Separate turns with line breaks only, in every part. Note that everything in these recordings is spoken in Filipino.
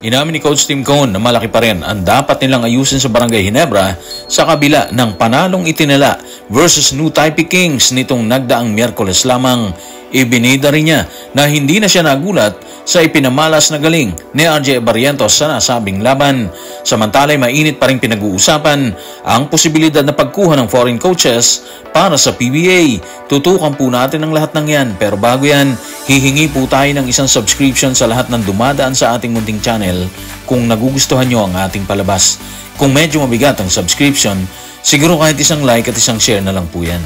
Inamin ni Coach Tim Cone na malaki pa rin ang dapat nilang ayusin sa Barangay Ginebra sa kabila ng panalong itinala versus New Taipei Kings nitong nagdaang Miyerkules lamang. Ibinida rin niya na hindi na siya nagulat sa ipinamalas na galing ni RJ Barrientos sa nasabing laban. Samantala'y mainit pa rin pinag-uusapan ang posibilidad na pagkuha ng foreign coaches para sa PBA. Tutukan po natin ang lahat ng yan, pero bago yan, hihingi po tayo ng isang subscription sa lahat ng dumadaan sa ating munting channel kung nagugustuhan nyo ang ating palabas. Kung medyo mabigat ang subscription, siguro kahit isang like at isang share na lang po yan.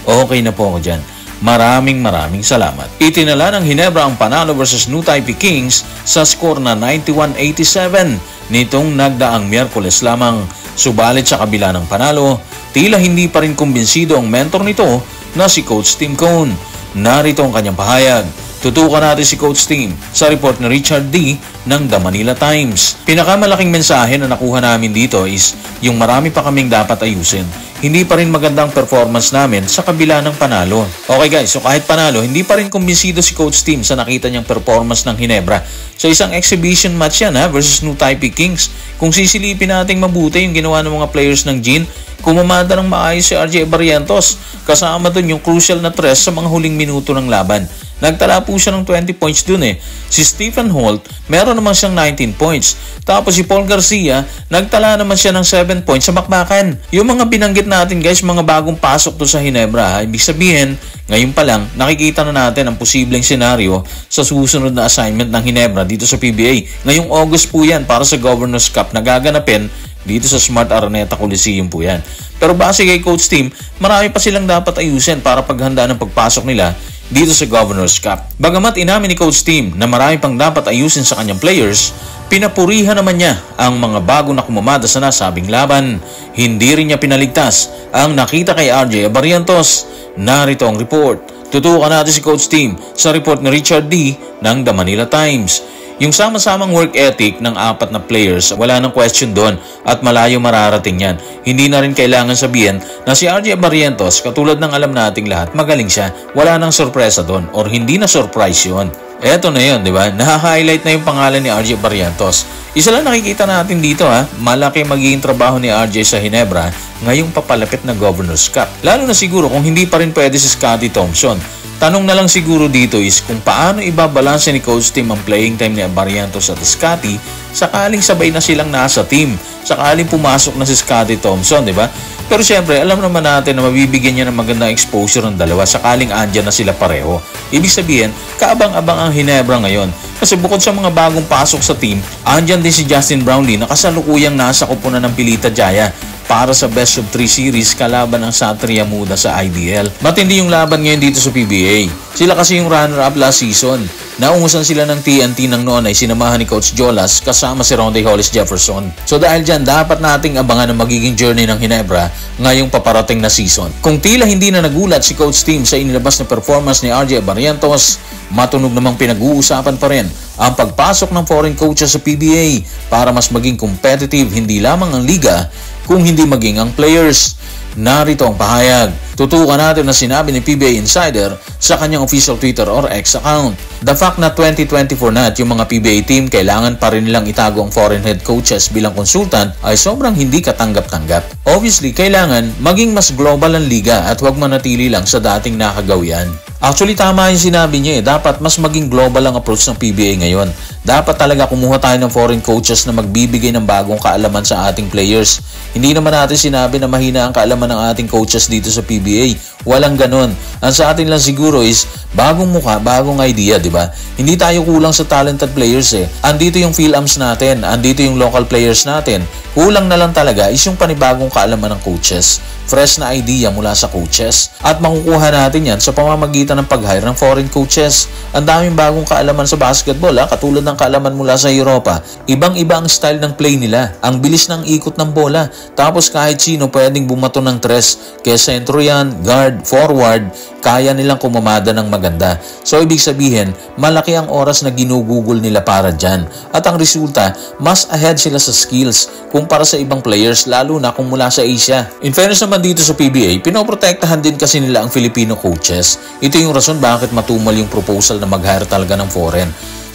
Okay na po ako dyan. Maraming salamat. Itinala ng Ginebra ang panalo versus New Taipei Kings sa score na 91-87 nitong nagdaang Miyerkules lamang. Subalit sa kabila ng panalo, tila hindi pa rin kumbinsido ang mentor nito na si Coach Tim Cone. Narito ang kanyang pahayag. Tutukan natin si Coach Tim sa report ni Richard D. ng The Manila Times. Pinakamalaking mensahe na nakuha namin dito is yung marami pa kaming dapat ayusin. Hindi pa rin magandang performance namin sa kabila ng panalo. Okay guys, so kahit panalo, hindi pa rin kumbinsido si Coach Tim sa nakita niyang performance ng Ginebra. So isang exhibition match yan versus New Taipei Kings. Kung sisilipin nating mabuti yung ginawa ng mga players ng GIN, kumamada ng maayos si RJ Barrientos. Kasama dun yung crucial na tres sa mga huling minuto ng laban. Nagtala po siya ng 20 points dun Si Stephen Holt, meron naman siyang 19 points. Tapos si Paul Garcia, nagtala naman siya ng 7 points sa bakbakan. Yung mga binanggit natin guys, mga bagong pasok doon sa Ginebra. Ibig sabihin, ngayon pa lang, nakikita na natin ang posibleng senaryo sa susunod na assignment ng Ginebra dito sa PBA. Ngayong August po yan para sa Governors Cup na gaganapin dito sa Smart Araneta Coliseum po yan. Pero base kay Coach Tim, marami pa silang dapat ayusin para paghanda ng pagpasok nila dito sa Governors Cup. Bagamat inamin ni Coach Tim na marami pang dapat ayusin sa kanyang players, pinapurihan naman niya ang mga bago na kumamada sa nasabing laban. Hindi rin niya pinaligtas ang nakita kay RJ Barrientos. Narito ang report. Tutukan natin si Coach Tim sa report ni Richard D. ng The Manila Times. Yung sama-samang work ethic ng apat na players, wala nang question doon at malayo mararating yan. Hindi na rin kailangan sabihin na si RJ Barrientos, katulad ng alam nating lahat, magaling siya. Wala nang sorpresa doon or hindi na surprise yun. Eto na yun, di ba? Naha-highlight na yung pangalan ni RJ Barrientos. Isa lang nakikita natin dito malaki magiging trabaho ni RJ sa Ginebra ngayong papalapit na Governors Cup. Lalo na siguro kung hindi pa rin pwede si Scottie Thompson. Tanong na lang siguro dito is kung paano ibabalanse ni Coach Tim ang playing time ni Barrientos at Scottie sakaling sabay na silang nasa team, sakaling pumasok na si Scottie Thompson, di ba? Pero syempre, alam naman natin na mabibigyan niya ng magandang exposure ng dalawa sakaling andyan na sila pareho. Ibig sabihin, kaabang-abang ang Ginebra ngayon. Kasi bukod sa mga bagong pasok sa team, andyan din si Justin Brownlee na kasalukuyang nasa kupunan ng Pilita Jaya para sa Best of 3 series kalaban ng Satria Muda sa IDL. Matindi yung laban ngayon dito sa PBA. Sila kasi yung runner-up last season. Naungusan sila ng TNT ng noon ay sinamahan ni Coach Jolas kasama si Ronde Hollis Jefferson. So dahil dyan, dapat nating abangan ang magiging journey ng Ginebra ngayong paparating na season. Kung tila hindi na nagulat si Coach Tim sa inilabas na performance ni RJ Barrientos, matunog namang pinag-uusapan pa rin ang pagpasok ng foreign coaches sa PBA para mas maging competitive hindi lamang ang liga kung hindi maging ang players. Narito ang pahayag. Tutukan natin na sinabi ni PBA Insider sa kanyang official Twitter or X account. The fact na 2024 na at yung mga PBA team kailangan pa rin nilang itago ang foreign head coaches bilang consultant ay sobrang hindi katanggap-tanggap. Obviously, kailangan maging mas global ang liga at huwag manatili lang sa dating nakagawian. Actually, tama yung sinabi niya Dapat mas maging global ang approach ng PBA ngayon. Dapat talaga kumuha tayo ng foreign coaches na magbibigay ng bagong kaalaman sa ating players. Hindi naman natin sinabi na mahina ang kaalaman ng ating coaches dito sa PBA. Walang ganon. Ang sa atin lang siguro is bagong mukha, bagong idea, di ba? Hindi tayo kulang sa talented players Andito yung PhilAms natin, andito yung local players natin. Kulang na lang talaga is yung panibagong kaalaman ng coaches. Fresh na idea mula sa coaches. At makukuha natin yan sa pamamagitan ng pag-hire ng foreign coaches. Ang daming bagong kaalaman sa basketball katulad ng kaalaman mula sa Europa. Ibang-iba ang style ng play nila. Ang bilis ng ikot ng bola. Tapos kahit sino pwedeng bumato ng tres. Kaya sentro yan, guard, forward, kaya nilang kumamada ng maganda. So ibig sabihin, malaki ang oras na ginugugol nila para dyan. At ang resulta, mas ahead sila sa skills kumpara sa ibang players lalo na kung mula sa Asia. In fairness naman dito sa PBA, pinoprotektahan din kasi nila ang Filipino coaches. Ito yung rason bakit matumal yung proposal na mag-hire talaga ng foreign.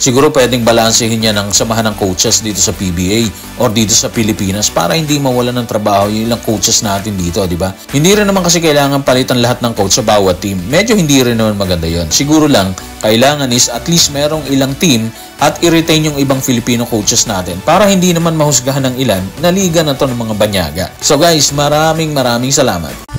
siguro pwedeng balansehin niya ng samahan ng coaches dito sa PBA or dito sa Pilipinas para hindi mawalan ng trabaho yung ilang coaches natin dito, di ba? Hindi rin naman kasi kailangan palitan lahat ng coach sa bawat team. Medyo hindi rin naman maganda yon. Siguro lang, kailangan is at least merong ilang team at i-retain yung ibang Filipino coaches natin para hindi naman mahusgahan ng ilan na liga na to ng mga banyaga. So guys, maraming salamat.